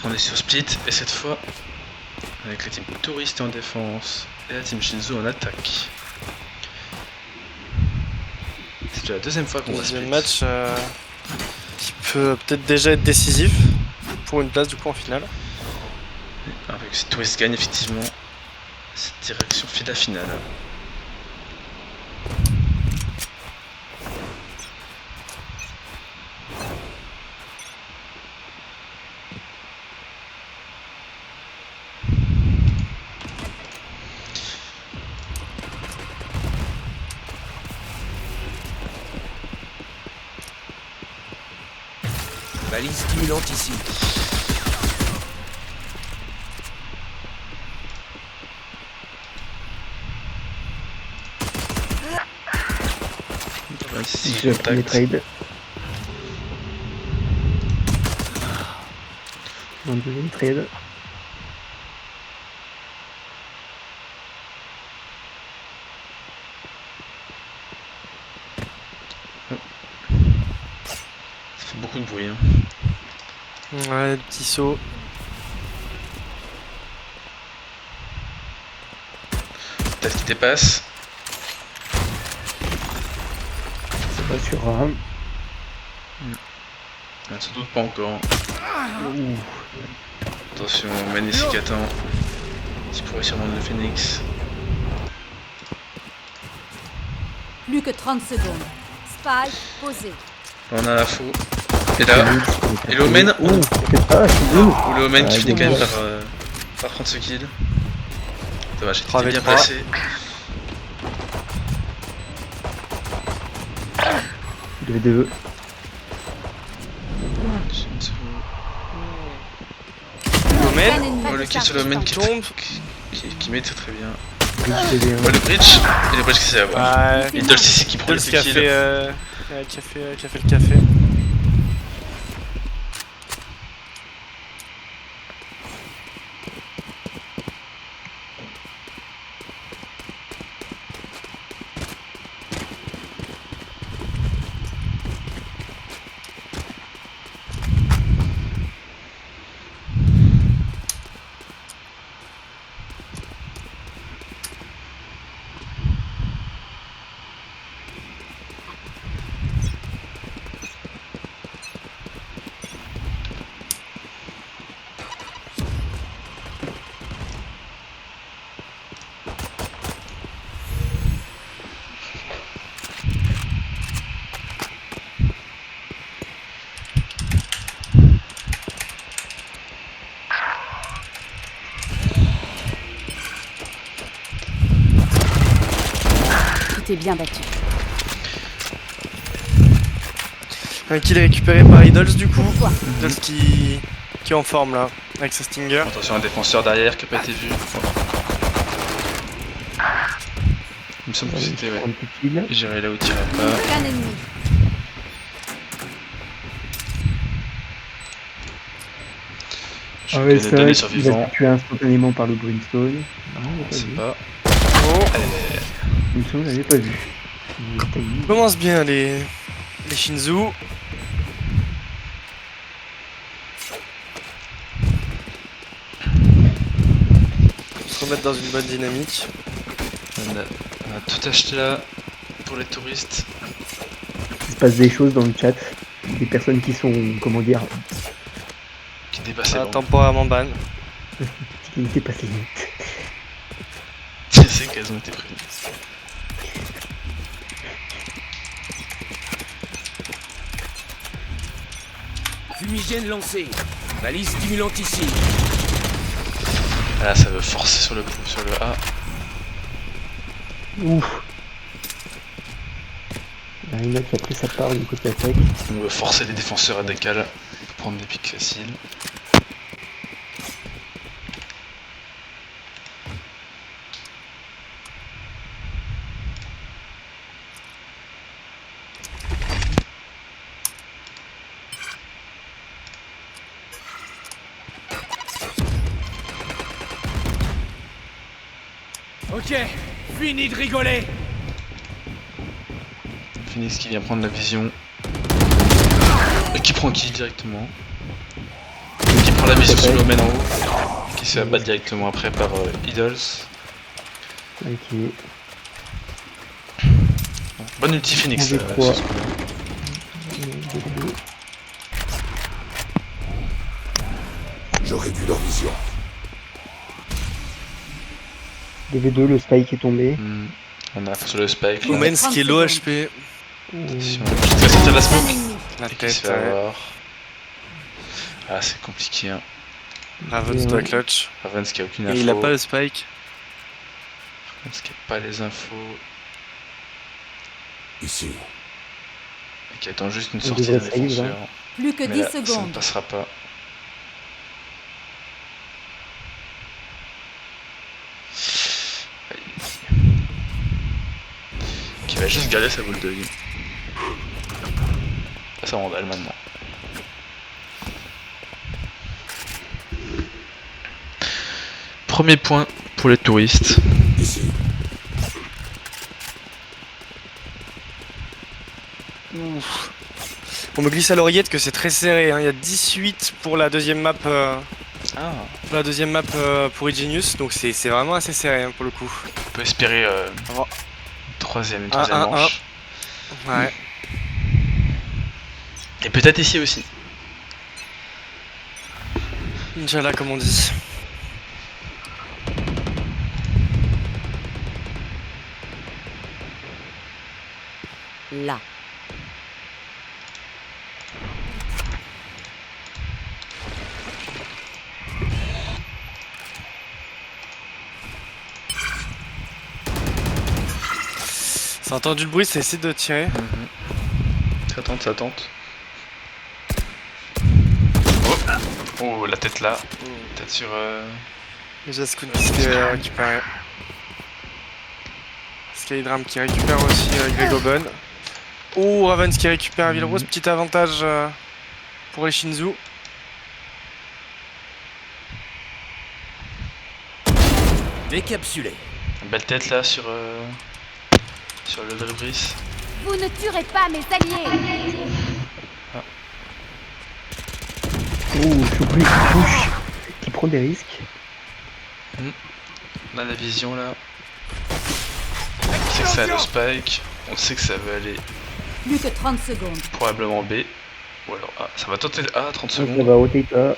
On est sur Split et cette fois avec la team Touriste en défense et la team Shinzo en attaque. C'est la deuxième fois qu'on va Split. Deuxième match qui peut peut-être déjà être décisif pour une place du coup en finale. Avec si Touriste gagne effectivement cette direction la finale. Balise stimulante ici. Je prends les trades. Mon deuxième trade. Ça fait beaucoup de bruit. Hein. Ouais, petit saut. Peut-être qu'il dépasse. C'est pas sur un. Sans doute pas encore. Ouh. Attention, Manessi qui attend. Il pourrait sûrement le Phoenix. Plus que 30 secondes. Spike posé. On a la faux. Et là, et l'Omen. Ouh, c'est pas, je suis nul. Ou l'Omen qui Ah, finit quand même dommage. par prendre ce kill. Dommage, j'étais 3v3. bien placé. 2v2. L'Omen Un ennemi Oh, le kill sur l'Omen qui tombe. qui met très bien. Bridge Oh, le bridge. Et le bridge qui s'est avoir. Ouais, Et Dolce ici qui prend le Dulce qui a kill. fait, ouais, qui a fait le café. Tu t'es bien battu. Un kill récupéré par Idols du coup. Pourquoi? Idols qui est en forme là, avec sa Stinger. Attention, un défenseur derrière qui n'a pas été vu. Il me semble que c'était, ouais. Un petit kill. J'irai là où tu iras Plus pas. qu'un ennemi. Je Ah suis ouais, que c'est des vrai données qu'il a survivants. été tué instantanément par le Brimstone. Ah, On j'ai sait vu. pas. Oh, Il me semble que je l'avais pas vu. T'as vu. commence bien les Shinzu. Faut se remettre dans une bonne dynamique. On a tout acheté là pour les touristes. Il se passe des choses dans le chat. Des personnes qui sont, comment dire, Qui dépassent les Ah, bancs. temporairement ban. qui n'étaient pas limite. Tu sais qu'elles ont été prévues. Fumigène lancé. Balise stimulante ici. Là, ça veut forcer sur le coup, sur le A. Ouf. Il y en a qui a pris sa part du côté attaque. On veut forcer les défenseurs à décal pour prendre des pics faciles. Ok, fini de rigoler. Phoenix qui vient prendre la vision. Et qui prend qui directement. Et qui prend La mission sous l'omen en haut, qui se abat directement après par Idols. Ok. Bonne ulti Phoenix. On est trois. sur ce coup-là. J'aurais dû leur vision. DV2, le spike est tombé. On a sur le spike. Là. Omen qui est low 30 HP. Attention, je vais sortir la Un smoke. ennemi. La Et qui se tête, fait avoir. Ah, c'est compliqué. Hein. Ravens doit clutch. Ravens qui a aucune info. Et il a pas le spike. Ravens qui a pas les infos. Ici. Et qui attend juste une On sortie devrait d'un save, défenseur. Plus que Mais 10 là, ça ne secondes. passera pas. Aïe. Qui va juste garder sa boule de vie. Ah, ça randale maintenant. Premier point pour les touristes. Ici. Ouf. On me glisse à l'oreillette que c'est très serré, hein. Il y a 18 pour la deuxième map, Ah, pour Igenius, donc c'est vraiment assez serré hein, pour le coup. on peut espérer Oh. troisième Un, manche. Ouais. Et peut-être ici aussi. Inch'Allah comme on dit. Là. Ça a entendu le bruit, ça essaie de tirer. Ça tente, ça tente. Oh, la tête là. Tête sur... Déjà Scoon qui se fait récupérer. Skydram qui récupère aussi Greg Oben. Oh, Ravens qui récupère Villerose, petit avantage pour les Shinzu. Décapsulé. Belle tête là sur... sur le Dribris. Vous ne tuerez pas mes alliés. Oh, Choupri qui touche, qui prend des risques. On a la vision là. On sait que ça a le spike. On sait que ça va aller Plus que 30 secondes. probablement B. Ou alors A. Ça va tenter le A à 30 Ça secondes. va rotate A.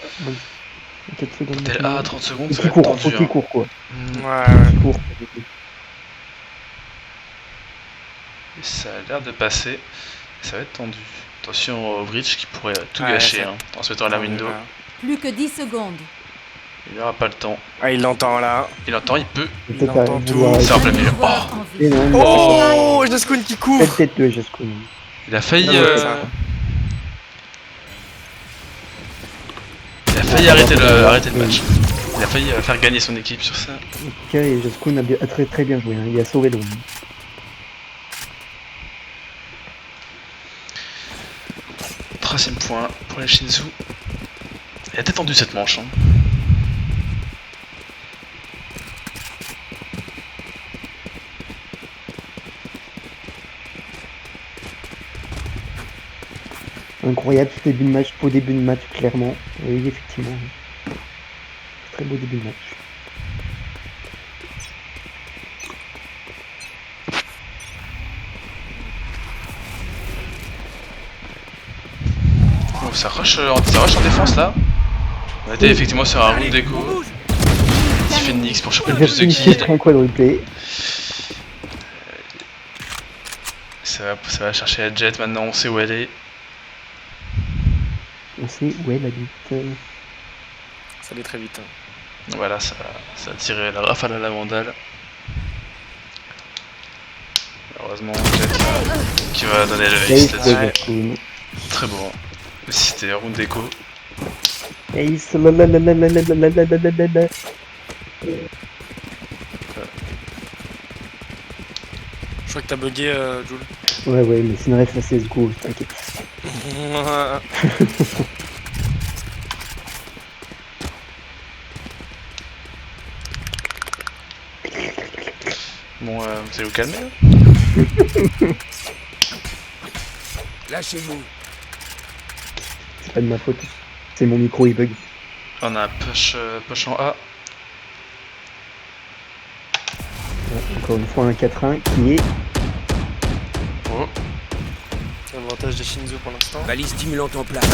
4 secondes. Tenter le A à 30 secondes, ça Faut va qu'il être court, faut tendu. qu'il Hein. court quoi. Ouais. Il court. Et ça a l'air de passer. Ça va être tendu. Attention au bridge qui pourrait tout Ouais, gâcher ça- hein, en se mettant à la window. Plus que 10 secondes. Il n'aura pas le temps. Ah, il l'entend là. Il entend, il peut. Il Il entend tout. C'est en plein Un milieu. joueur en Et vie. non, Oh, Jascoon qui couvre. belle tête de Jascoon. Il a failli... Ah ouais, ça. Il a failli arrêter le match. Il a failli faire gagner son équipe sur ça. En tout cas, et Jascoon a très très bien joué. Hein. Il a sauvé le round. Troisième point pour les Shinzu. Il a détendu cette manche. Hein. Incroyable ce début de match, beau début de match clairement. Oui, effectivement. Très beau début de match. Oh, ça rush en défense là. On était effectivement sur un round d'écho. Bouge. Petit Phoenix pour choper le plus de Jascoon qui kills. prend quadruplé. Ça va chercher la jet maintenant, on sait où elle est. On sait où elle habite. Ça allait très vite. Hein. Voilà, ça a tiré la rafale à la vandale. Malheureusement, jet qui va donner le ace Ace de là-dessus. Jascoon. Très beau. Hein. C'était round d'écho. Ace, la la la la la la la la la la la la. Je crois que t'as bugué, Jules. Ouais, ouais, mais c'est une ref à CSGO, t'inquiète. Bon, vous allez vous calmer là. Lâchez-vous. C'est pas de ma faute. C'est mon micro, il bug. On a un push en A. Encore une fois un 4-1 qui est... Oh. Avantage de Shinzo pour l'instant. Balise stimulante en place.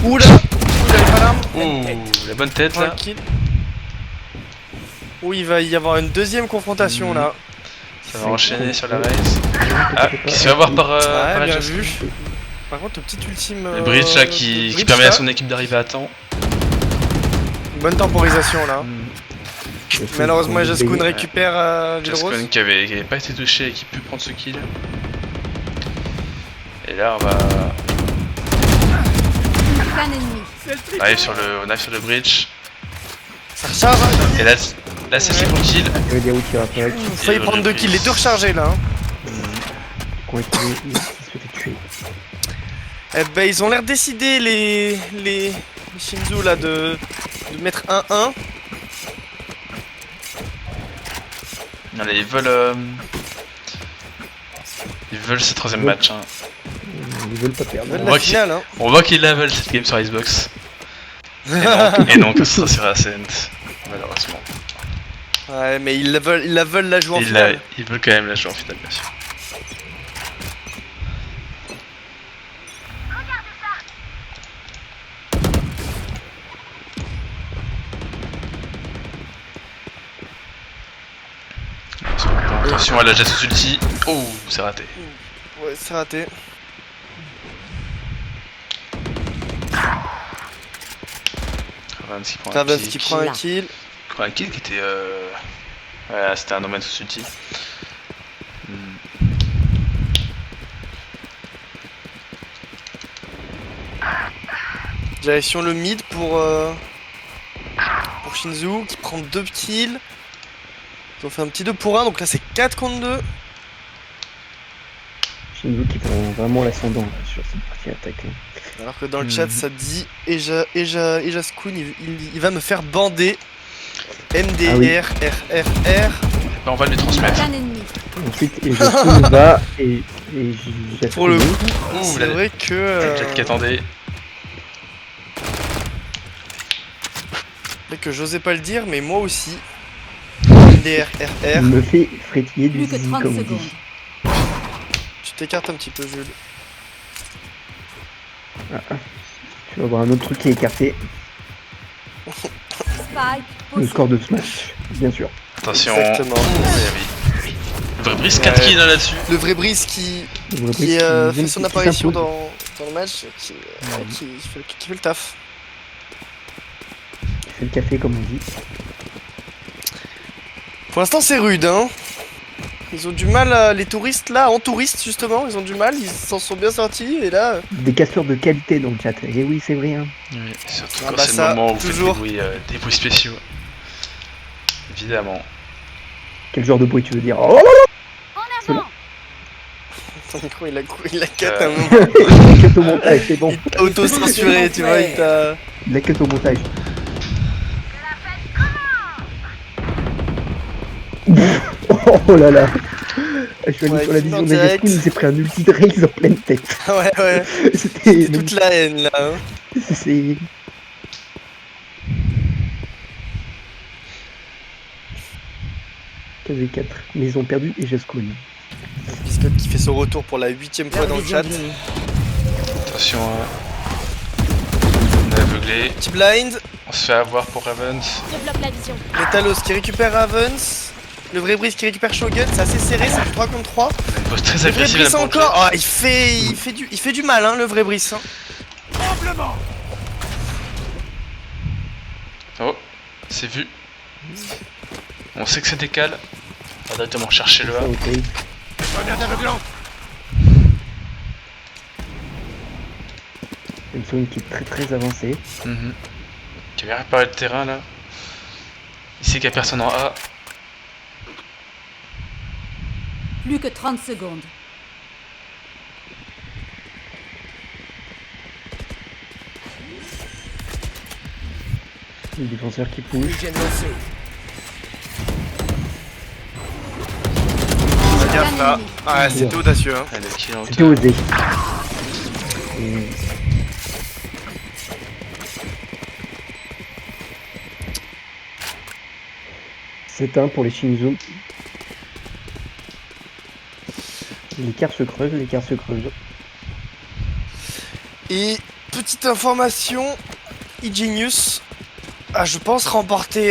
Oula! Il avait pas l'arme. La bonne tête là. Tranquille. Oh, il va y avoir une deuxième confrontation là. Ça va enchaîner sur la race. Ah, qui se fait avoir par Ouais, bien Jess. vu. Par contre, le petit ultime. Le bridge là qui bridge, permet à là. son équipe d'arriver à temps. Bonne temporisation là. Mm. Malheureusement, Jaskun Ouais. récupère Vilrose. Jaskun qui avait pas été touché et qui peut prendre ce kill. Et là on va Qu'un ennemi. on arrive sur le bridge. Ça recharge. Et là c'est le second kill. Ça veut dire où tu vas faire qui Il failli prendre 2 kills, les deux rechargés là. Hein. ont été qui se fait tuer. Eh ben, ils ont l'air décidés, les Shinzo là, de mettre 1-1. Allez, ils veulent ce troisième match. Hein. Ils veulent pas perdre. Ils veulent On la voit finale, hein. On voit qu'ils la veulent cette game sur Xbox. Et donc ce sera sur Ascent, malheureusement. Ouais, mais ils la veulent la jouer en finale. Ils veulent quand même la jouer en finale, bien sûr. Attention à la Jess ulti. Oh, c'est raté. Ouais, c'est raté. Ravens qui prend un Ravens kill. qui prend un kill. Prend un kill qui était. Ouais, c'était un domaine sous ulti. Direction le mid pour Shinzo qui prend 2 kills. Ils ont fait un petit 2 pour 1, donc là c'est 4 contre 2. Shinzo qui prend vraiment l'ascendant là, sur cette partie attaque. Là. Alors que dans le chat ça dit Eja Skun il va me faire bander. MDR RRR. Bah, on va lui transmettre. Qu'un ennemi. Ensuite, Jaskun va et Jaskun. Pour le coup, Ouh, c'est la- vrai que Jet qui attendait. vrai que j'osais pas le dire, mais moi aussi. MDR RR. Il me fait frétiller du Plus que zizi 30 comme on secondes. dit. Tu t'écartes un petit peu, Jules. Tu vas voir un autre truc qui est écarté. Spike. Le Posé. score de Smash, bien sûr. Attention. Exactement. Le vrai brise 4 kills hein, là-dessus. Le vrai Brice qui Le vrai fait Brice son qui apparition s'impose. dans le match, qui fait le taf. Qui fait le café comme on dit. Pour l'instant c'est rude, hein. Ils ont du mal, les touristes là, en touristes justement, ils ont du mal, ils s'en sont bien sortis et là... Des casseurs de qualité dans le chat. Et oui, c'est vrai. Hein. Oui, surtout Ah quand bah c'est ça, le moment où vous toujours. faites des bruits spéciaux. Évidemment. Quel genre de bruit tu veux dire? Oh En avant. Ton micro il a cut un moment. Il a cut au montage, c'est bon. Il t'a auto-censuré, tu vois, il t'a... Il a cut au montage. Oh là là. Je suis allé Ouais, sur la film en vision de direct. Jaskun, il s'est pris un ulti de raise en pleine tête. Ouais, C'était c'est toute la haine là, hein. C'est... KV4, mais ils ont perdu et Jaskun. Biscotte qui fait son retour pour la 8ème fois dans le chat. Attention. On est aveuglé. Petit blind, On se fait avoir pour Ravens. Je bloque la vision. Metalos qui récupère Ravens. Le vrai Brice qui récupère Shogun, c'est assez serré, c'est du 3 contre 3. On a une pause très Le vrai agressive Brice là pour le encore, oh, il fait du mal hein, le vrai Brice. Hein. Oh, c'est vu. On sait que c'est décale. On va directement chercher le A. Ça, ok. Une zone qui est très très avancée. Qui vient réparer le terrain là. Il sait qu'il n'y a personne en A. Plus que 30 secondes. Le défenseur qui pousse. Hygiène lancée. Fais gaffe là. Ah, ouais, c'était audacieux. Hein. Allez, kill en C'était hauteur. osé. Et 7-1 pour les Shinzo. L'écart se creuse, l'écart se creuse. Et petite information, Igenius a, je pense, remporté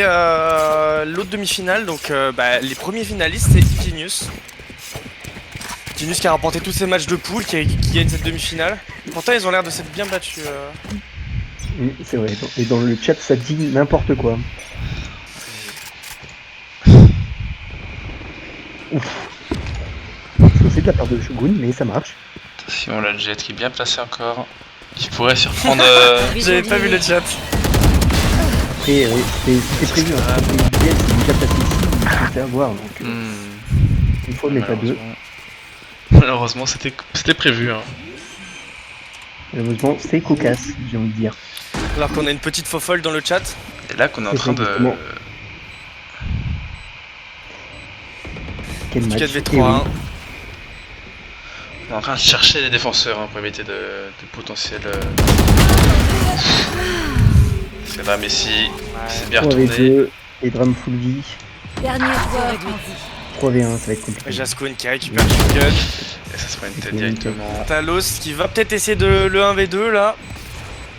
l'autre demi-finale. Donc les premiers finalistes, c'est Igenius. Igenius qui a remporté tous ses matchs de poule, qui gagne cette demi-finale. Pourtant, ils ont l'air de s'être bien battus. C'est vrai, et dans le chat, ça dit n'importe quoi. Ouf. C'est de la part de Shogun, mais ça marche. Attention, la jet qui est bien placée encore. Qui pourrait surprendre. J'avais pas vu le chat. Après, c'était prévu, hein. C'est déjà passé ici, il faut faire voir, donc une fois mais pas deux. Malheureusement, c'était prévu. Hein. Malheureusement, c'est cocasse, j'ai envie de dire. Alors qu'on a une petite faux folle dans le chat. Et là qu'on est en C'est train de. exactement. Quel match. 4v3. Eh oui. On est en train de chercher les défenseurs hein, pour éviter de potentiels. C'est là, Messi. C'est bien retourné. 3v2, et drame full vie. Dernier joueur en vie. 3v1, ça va être compliqué. Jaskun qui récupère Shogun. Et ça se prend une tête directement. Talos qui va peut-être essayer le 1v2 là.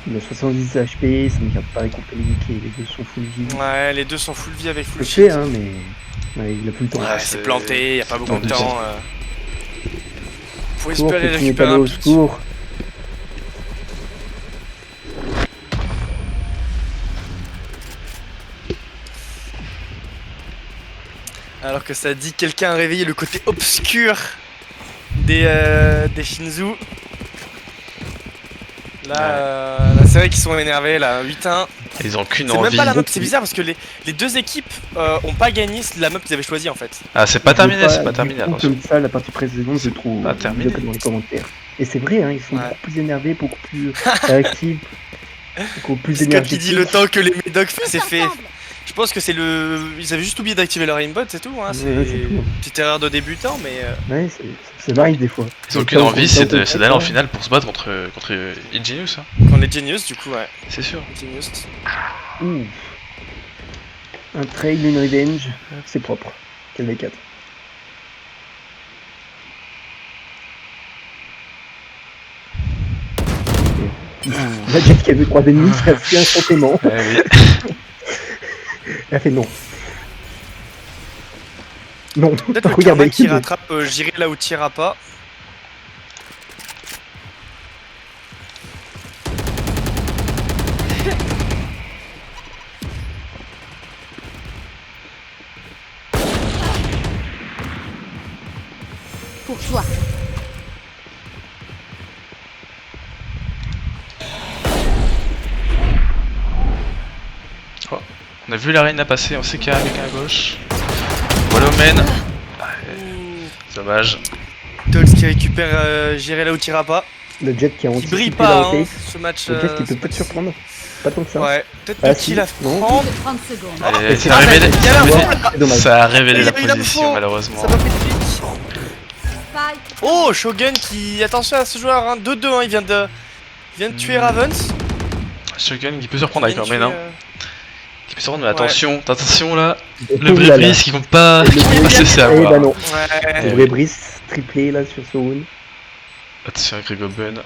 Il a 70 HP, ça ne garde pas récupérer et les deux sont full vie. Ouais, les deux sont full vie avec full Le shield. fait, hein, mais ouais, il a plus le temps. Ouais, c'est planté, y a pas beaucoup de tendu. temps. Faut Secours, espérer Petit récupérer Métallo, un au petit. secours. Alors que ça dit quelqu'un a réveillé le côté obscur des Shinzu. Là, c'est vrai qu'ils sont énervés là, 8-1. Ils ont qu'une C'est envie. même pas la map, c'est bizarre parce que les deux équipes ont pas gagné la map qu'ils avaient choisie en fait. Ah, c'est pas terminé, Je veux c'est pas du terminé, coup, attention. Comme ça, la partie précédente, je trouve. Pas terminé. Dans les commentaires. Et c'est vrai, hein, ils sont Ouais. beaucoup plus énervés, beaucoup plus réactifs, beaucoup plus Scott qui énergétiques. dit le temps que les médocs fait, c'est fait. Je pense que c'est le. Ils avaient juste oublié d'activer leur aimbot, c'est tout. Hein. C'est Ouais, c'est tout. une petite erreur de débutant, mais. Ouais, ça m'arrive des fois. Ils ont qu'une envie, c'est d'aller en finale pour se battre contre Ingenious. Hein. On est Genius, du coup, ouais. C'est sûr. Genius. Ouh. Un trail, une revenge, c'est propre. 4v4. La jet qui avait 3 ennemis, ça a fait instantanément. Eh oui. Elle a fait non. Non, Peut-être le regardez karma qui rattrape, j'irai là où t'iras pas. Pour toi. Oh. On a vu la reine passer en CK avec un gauche. Voilà Omen. Dommage. Dolls qui récupère j'irai là où t'iras pas. Le jet qui a Qui anticipé brille la pas, hein, rotate. ce match. Le jet qui peut peut-être surprendre. Pas tant que ça. Ouais, peut-être Ah, le si. kill à Non. prendre. Plus de 30 secondes. Allez, mais ça c'est a révélé, il y a la ça a faute. révélé- C'est dommage. ça a révélé Il y la a eu la position faute. malheureusement. Ça m'a fait clic. Spike. Oh, Shogun qui. Attention à ce joueur, hein. 2-2, hein. Il vient de tuer Ravens. Shogun qui peut surprendre avec Il vient de Omen. tuer, Hein. Qui peut surprendre, mais attention, attention là. Ouh Le vrai là là. brise qui compte pas, Le qui compte pas brise- se laisser Eh avoir. bah non. Ouais. Le vrai brise triplé là sur ce round. Attention avec Gregoben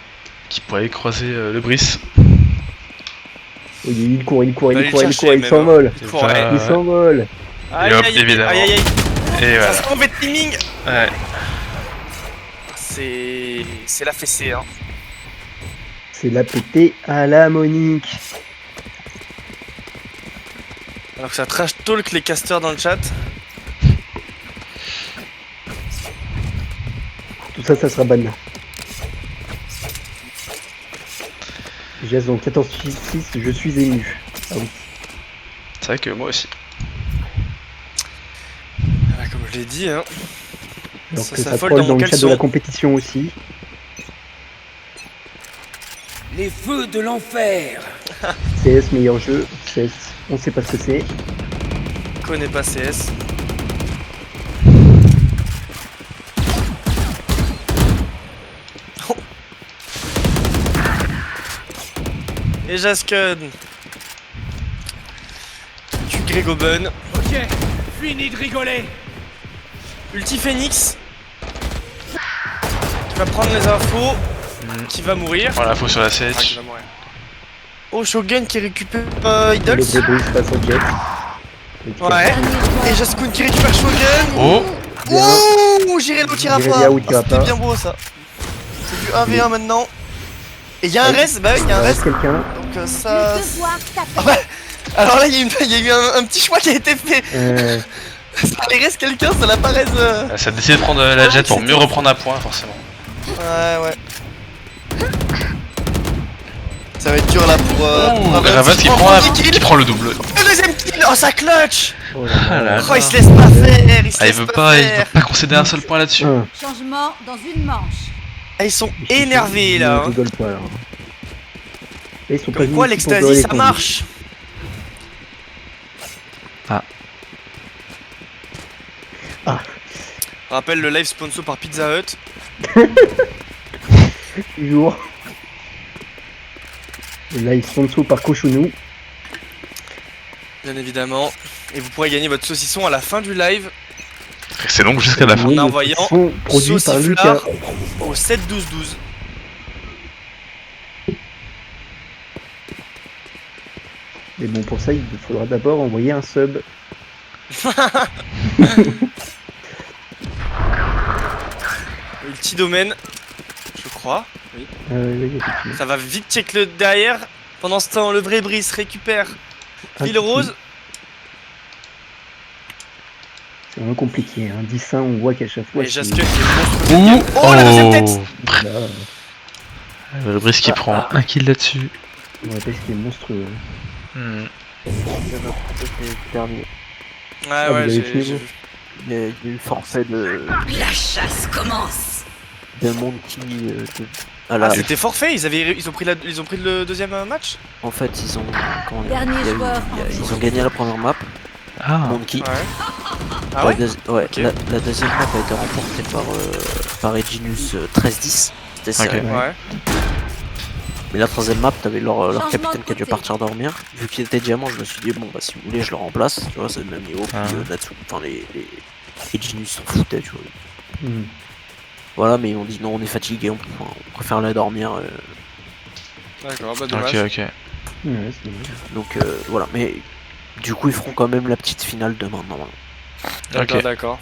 qui pourrait croiser le bris. Oui, il court, il court, Va il aller court, il chercher, court, il même. s'envole. Il court, ouais. Il s'envole. Aïe, Et hop, aïe, aïe, évidemment. aïe, aïe, aïe. Et Ça voilà. se mauvais timing. Ouais. C'est la fessée, hein. C'est la pété à la Monique. Alors que ça trash talk les casters dans le chat. Tout ça, ça sera ban. Jazz donc 14-6, je suis ému. Ah oui. C'est vrai que moi aussi. Ah, comme je l'ai dit, hein. Alors Ça que ça s'affole troll dans dans mon le chat de caleçon. la compétition aussi. Les feux de l'enfer. CS, meilleur jeu. CS, on sait pas ce que c'est. Connais pas CS. Oh. Et Jaskun. Tu Gregoben. Ok, Fini de rigoler. Ulti Phoenix. Qui va prendre les infos. Qui va mourir. Voilà, faut sur la Enfin, qui Sage. va mourir. Oh, Shogun qui récupère Le Idols. débris face au Jet. Ouais. Dernier Et joueur. Jaskun qui récupère Shogun. Oh, Ouh, Jirelo tire à Jirelia ou tire à C'était pas. bien beau ça. C'est du 1v1 maintenant. Et il y a un Ouais. reste, bah oui, il y a un Il reste. reste quelqu'un. Donc ça. Le devoir Ah t'appelle. ouais. Alors là, il y a eu un petit choix qui a été fait. Ça les reste quelqu'un, ça l'apparaît. ça a décidé de prendre la jet pour mieux reprendre un point, forcément. Ouais. Ça va être dur là pour. Ouh, Raven Raven qui qui prend prend, le premier kill. qui prend le double. Le deuxième kill. Oh, ça clutch. Oh là Ah là. là Oh, il se laisse pas faire. Il se Ah, il laisse veut pas pas, il veut faire. pas concéder un seul point là-dessus. Changement dans une manche. Ah, ils sont énervés Ils là. Hein. rigolent pas là. Et ils sont pas Comme quoi, venus ici pour l'ecstasy pleurer ça quand marche. Rappelle le live sponsor par Pizza Hut. Toujours. Et là, ils sont dessous par Cochonou. Bien évidemment. Et vous pourrez gagner votre saucisson à la fin du live C'est long jusqu'à la fin. En envoyant Sont produits par Lucas. sauciflard au 7-12-12. Mais bon, pour ça, il faudra d'abord envoyer un sub. Multi-domaine, je crois. Oui. Oui, effectivement. Ça va vite check le derrière. Pendant ce temps, le vrai Brice récupère Un l'île petit- rose. C'est vraiment compliqué. Hein. 10-1, on voit qu'à chaque fois. Et c'est- Jaskun qui est monstrueux. Ouh, Oh, la deuxième tête. Là, Le Brice qui prend un kill là-dessus. on rappelle ce qui est monstrueux. Hmm. Dernier. Ouais, vous ouais, avez j'ai fini, j'ai vous vu. Il y a eu le forfait de La chasse commence. Monkey. Ah, la... c'était forfait, ils ont pris le deuxième match. En fait, ils ont. Comment dire, Dernier il y a eu- joueur il y a- en ils jeu. ont gagné la première map, Ah, Monkey. Ouais. Ah ouais. Ouais, Ok. la deuxième map a été remportée par Eginus 13-10. C'était serré. Ok. Ouais. Mais la troisième map, t'avais leur Changement capitaine de qui a dû côté. partir dormir. Vu qu'il était diamant, je me suis dit, bon, bah si vous voulez, je le remplace. Tu vois, c'est le même niveau. Puis Ah. Natsu, enfin, les Eginus s'en foutaient, tu vois. Hmm. Voilà, mais ils ont dit non, on est fatigué, on préfère aller dormir. D'accord, bah ok, dommage. ok. Ouais, c'est dommage. Donc voilà, mais du coup, ils feront quand même la petite finale demain, normalement. D'accord, Ok. d'accord.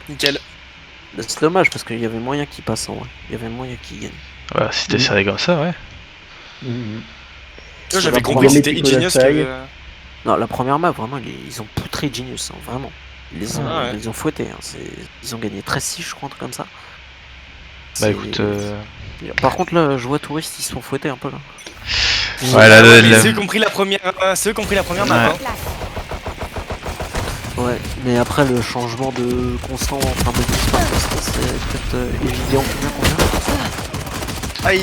Nickel. Bah, c'est dommage parce qu'il y avait moyen qu'ils passent en vrai. Il y avait moyen qu'ils gagnent. Ouais, si t'es serré comme ça, ouais. Mhm. J'avais la compris que première c'était équipe de la Igenius qui taille. avait. Non, la première map, vraiment, ils ont poutré Genius, hein, vraiment. Ils Ah ouais. les ont fouettés. Hein, ils ont gagné 13-6, je crois, un truc comme ça. Bah C'est- écoute, Par contre, là, je vois touristes, ils se sont fouettés un peu là. ouais, là, Ah ouais, mais là, ceux qui ont pris la première, map. Ouais. Hein. Ouais, mais après le changement de constant, enfin de dispar, c'est peut-être évident combien. Ah,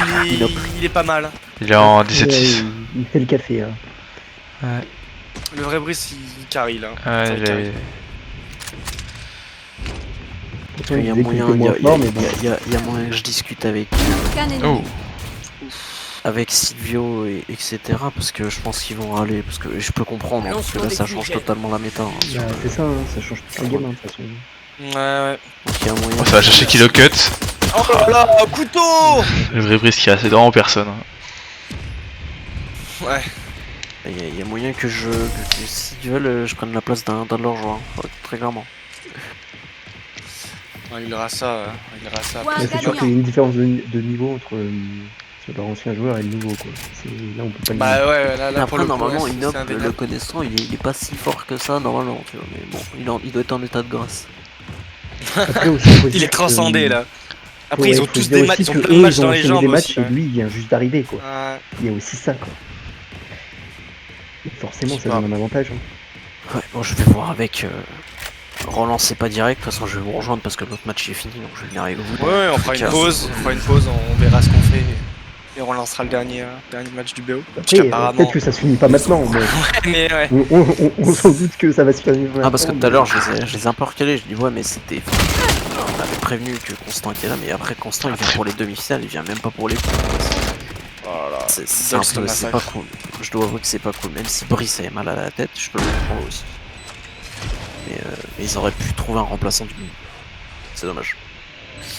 Nope. il est pas mal. il est en Ouais, 17-6. il fait le café. Hein. Le vrai Brice, il carry là. Ouais, Enfin, il il carry. est... Pourtant, Il y a disait qu'il moyen, était moins fort, mais bon. il y a moyen que je discute avec Aucun ennemi. Oh, avec Silvio et etc. parce que je pense qu'ils vont râler parce que je peux comprendre hein, parce que là ça change totalement la méta. Hein, Bah, c'est ça, hein, ça change toute la gamme hein, de toute façon. Ouais. donc il y a moyen. oh, ça va chercher Kilo Cut. Oh là là, couteau. Le vrai Brice qui a assez vraiment personne. Hein. Ouais. Il y a moyen que si tu veux, je prenne la place d'un de leurs joueurs, hein, très clairement. Il aura ça. Il aura ça. Ouais, Mais c'est sûr gagnant. qu'il y a une différence de niveau entre leur ancien joueur et le nouveau quoi. Là on peut pas le dire. Bah ouais, là Mais pour après le coup, normalement ouais, c'est Inob, indéniable. le connaissant, il est pas si fort que ça normalement, tu vois, mais bon, il doit être en état de grâce. Après, aussi, faut Il dire est transcendé que- là. Après, Ouais, ils ont faut tous dire des matchs, aussi ils ont que plein de eux, matchs ils ont dans les enchaîné jambes des matchs aussi. et lui il vient juste d'arriver quoi. Ouais. Il y a aussi ça quoi. Et forcément Je sais ça pas. donne un avantage. Hein. Ouais, bon, je vais voir avec. Relancer pas direct, de toute façon je vais vous rejoindre parce que notre match est fini donc je vais venir avec vous. Ouais, on fera une Casse. pause, on verra ce qu'on fait et on lancera le dernier match du BO. Après, peut-être que ça se finit pas maintenant, mais Mais ouais. on s'en doute que ça va se finir maintenant. Ah parce que tout à l'heure je les ai un peu recalés, je dis ouais mais c'était... On avait prévenu que Constant était là mais après Constant il vient pour les demi-finales, il vient même pas pour les points. Voilà. C'est un peu, c'est pas cool. Je dois avouer que c'est pas cool, même si Brice avait mal à la tête, je peux le comprendre aussi. mais ils auraient pu trouver un remplaçant du coup. C'est dommage.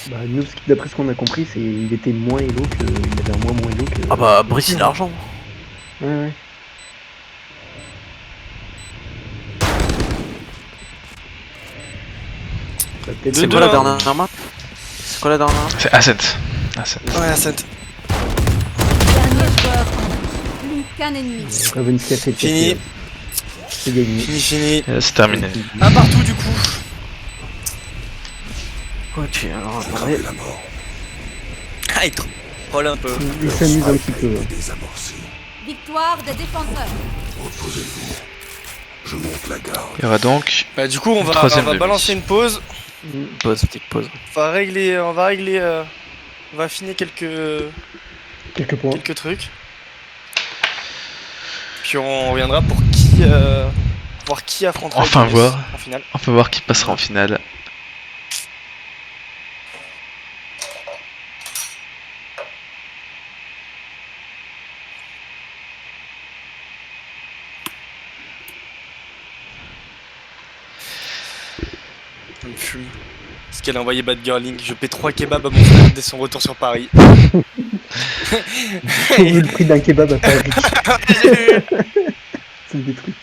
Bah, nous, d'après ce qu'on a compris, c'est il était moins elo que. Il avait un moins elo que. Ah bah, Brice, il a l'argent. Ouais, ouais. Bah, peut-être C'est Deux, quoi la hein. dernière map? C'est quoi la dernière map? C'est Ascent. Ascent. Ouais, Ascent. Dernier joueur en vie. Plus qu'un ennemi. Ravenski a fait le Fini. quatrième. C'est gagné. Fini. C'est terminé. Un partout du coup. Ok, alors attendez. Ah, il troll un peu. Il s'amuse un petit peu. Hein. Victoire des défenseurs. Il y aura donc Bah, du coup, on va Troisième demi. balancer une pause. Pause, petite pause. On va régler. On va affiner quelques Quelques points. trucs. Puis on reviendra pour voir qui affrontera Enfin Genius voir. en finale. On peut voir qui passera en finale. Ça me fume. Ce qu'elle a envoyé Bad Girling. Je paie 3 kebabs à mon frère dès son retour sur Paris. J'ai vu le prix d'un kebab à Paris. J'ai vu. C'est des trucs.